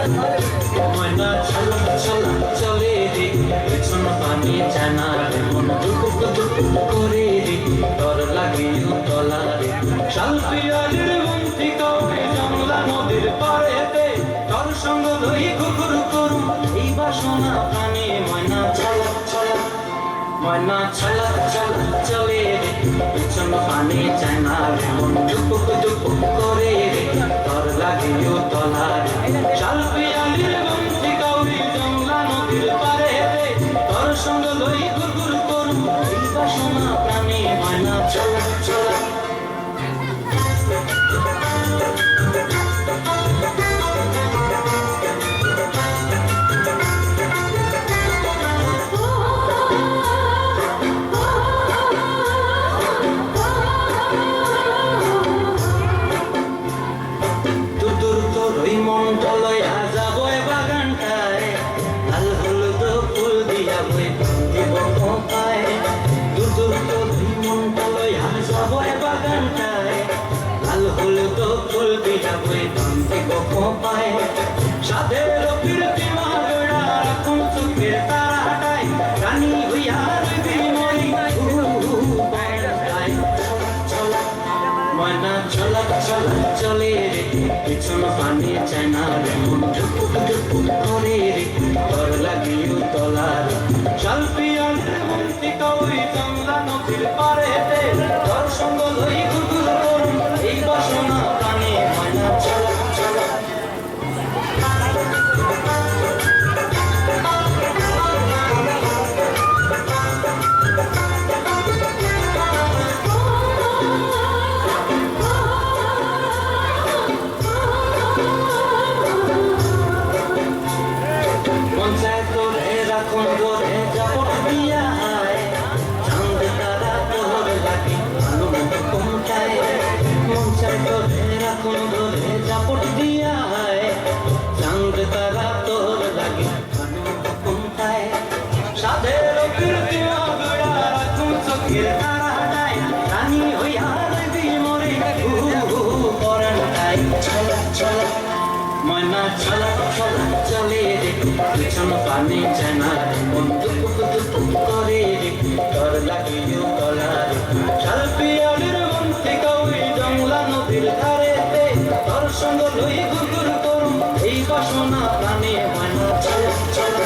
ময়না ছলা ছলা চলে রে পেছন পানি জানা রে মন দুপুক দুপুক করে রে ডর লাগে তলা রে শাল পিয়ালির বন্তি কাউরে জংলা নদীর পাড়েতে তোর সঙ্গ লই ঘুঘুর করুম এই বাসনা প্রাণে ময়না ছলা ছলা ময়না ছলা ছলা চলে রে পেছন পানি জানা রে মন দুপুক দুপুক করে রে ডর লাগে তলা রে শাল পিয়ালির বন্তি কাউরে জংলা নদীর পাড়েতে তোর সঙ্গ লই ঘুঘুর করুম এই বাসনা প্রাণে ময়না ছলা ছলা সাদের কীর্তি মাগড়া রাখুন চোখের তারাটাই রানী হইয়ার বিমরি ময়না ছলা ছলা চলে রে পিছন পানি চায় না রে মন ঢুকুক ঢুকুক করে রে ডর লাগিও তলার শাল পিয়ালির বন্তি কাউরি জংলা নদীর পাড়েতে তোর সঙ্গ লই ঘুঘুর করুম এই বাসনা প্রাণে ময়না ছলা ছলা ময়না ছলা ছলা চলে রে পিছন পানি জানা মন দুপুক দুপুক করে রে ডর লাগিও তলা রে শাল পিয়ালির বন্তি কাউরি জংলা নদীর ধারেতে তোর সঙ্গ লই ঘুঘুর করুম এই বাসনা প্রাণে ময়না ছলা ছলা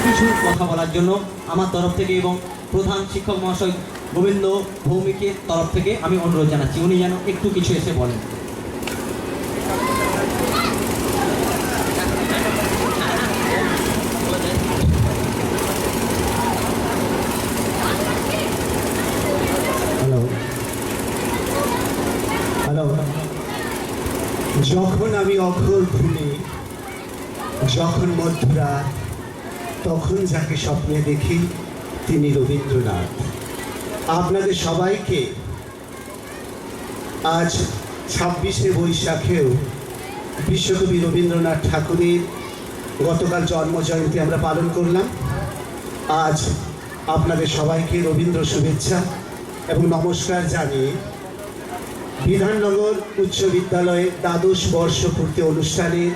কিছু কথা বলার জন্য আমার তরফ থেকে এবং প্রধান শিক্ষক মহাশয় গোবিন্দ ভৌমিকের তরফ থেকে আমি অনুরোধ জানাচ্ছি, উনি যেন একটু কিছু এসে বলেন। হ্যালো হ্যালো, যখন আমি অঘোর ভুলি, যখন মধ্যরাত, তখন যাকে স্বপ্নে দেখি তিনি রবীন্দ্রনাথ। আপনাদের সবাইকে আজ 26শে বৈশাখেও বিশ্বকবি রবীন্দ্রনাথ ঠাকুরের গতকাল জন্মজয়ন্তী আমরা পালন করলাম। আজ আপনাদের সবাইকে রবীন্দ্র শুভেচ্ছা এবং নমস্কার জানিয়ে বিধাননগর উচ্চ বিদ্যালয়ের দ্বাদশ বর্ষপূর্তি অনুষ্ঠানের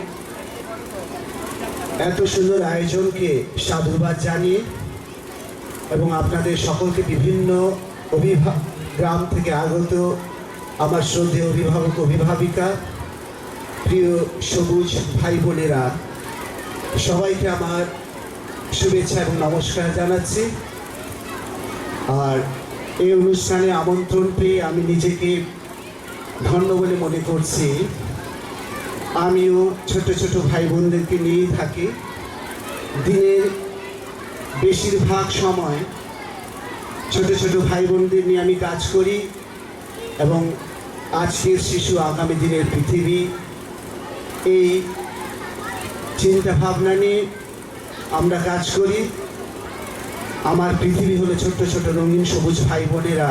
এত সুন্দর আয়োজনকে সাধুবাদ জানিয়ে এবং আপনাদের সকলকে বিভিন্ন গ্রাম থেকে আগত আমার শ্রদ্ধেয় অভিভাবক অভিভাবিকা, প্রিয় সবুজ ভাই বোনেরা, সবাইকে আমার শুভেচ্ছা এবং নমস্কার জানাচ্ছি। আর এই অনুষ্ঠানে আমন্ত্রণ পেয়ে আমি নিজেকে ধন্য বলে মনে করছি। আমিও ছোট ছোট ভাই বোনদেরকে নিয়েই থাকি। দিনের বেশিরভাগ সময় ছোট ছোট ভাই বোনদের নিয়ে আমি কাজ করি এবং আজকের শিশু আগামী দিনের পৃথিবী, এই চিন্তা ভাবনা নিয়ে আমরা কাজ করি। আমার পৃথিবী হলো ছোট্ট ছোট রঙিন সবুজ ভাই বোনেরা।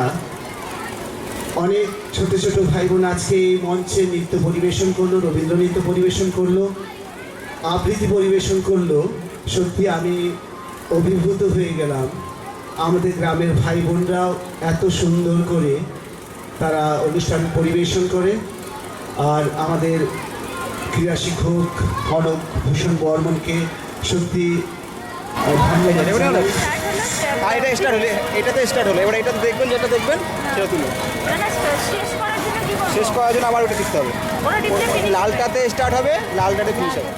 অনেক ছোট ছোট ভাই বোন আজকে এই মঞ্চে নৃত্য পরিবেশন করলো, রবীন্দ্র নৃত্য পরিবেশন করলো, আবৃত্তি পরিবেশন করলো। সত্যি আমি অভিভূত হয়ে গেলাম। আমাদের গ্রামের ভাই বোনরাও এত সুন্দর করে তারা অনুষ্ঠান পরিবেশন করে। আর আমাদের ক্রীড়া শিক্ষক কনক ভূষণ বর্মনকে সত্যি ধন্যবাদ। এটা স্টার্ট হলে, এটাতে স্টার্ট হলো, এবার এটাতে দেখবেন, যেটা দেখবেন সেটা তুলো। শেষ করার জন্য আবার ওটা টিপতে হবে। লালটাতে স্টার্ট হবে, লালটাতে ফিনিশ হবে,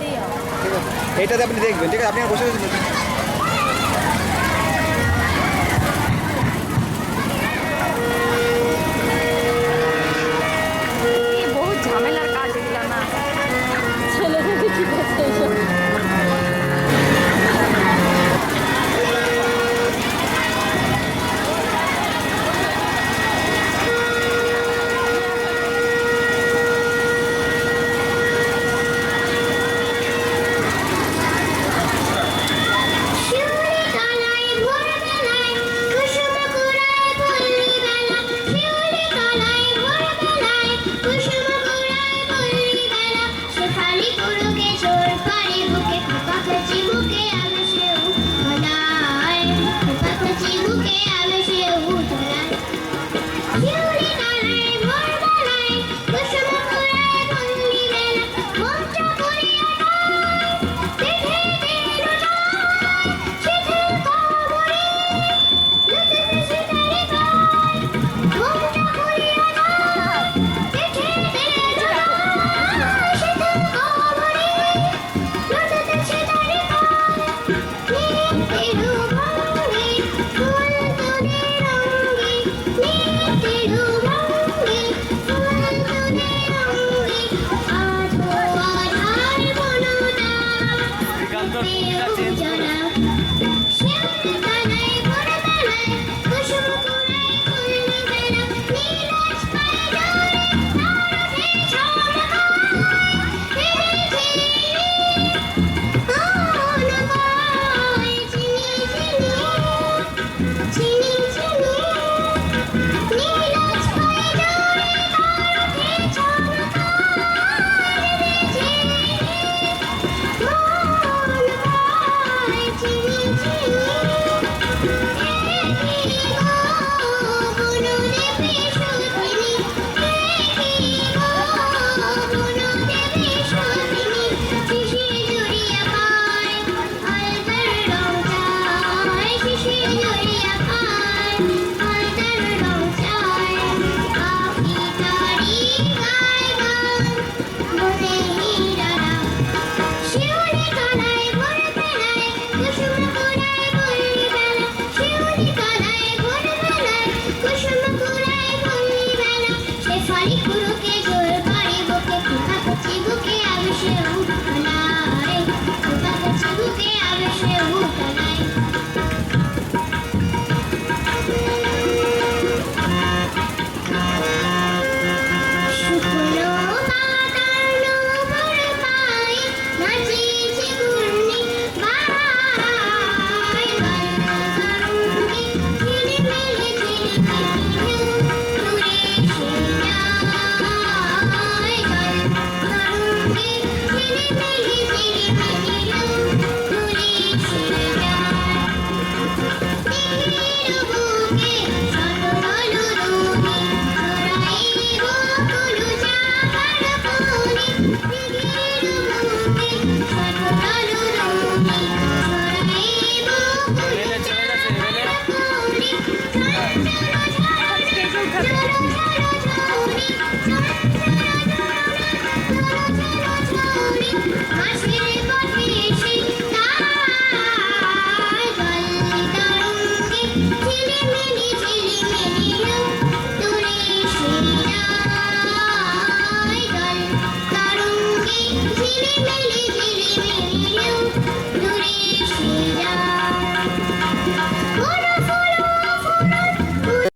ঠিক আছে? এইটাতে আপনি দেখবেন, ঠিক আছে? আপনি বসে বহুত ঝামেলার কাজ এগুলো না, ছেলেদের ঠিক আছে এইসব। বুকে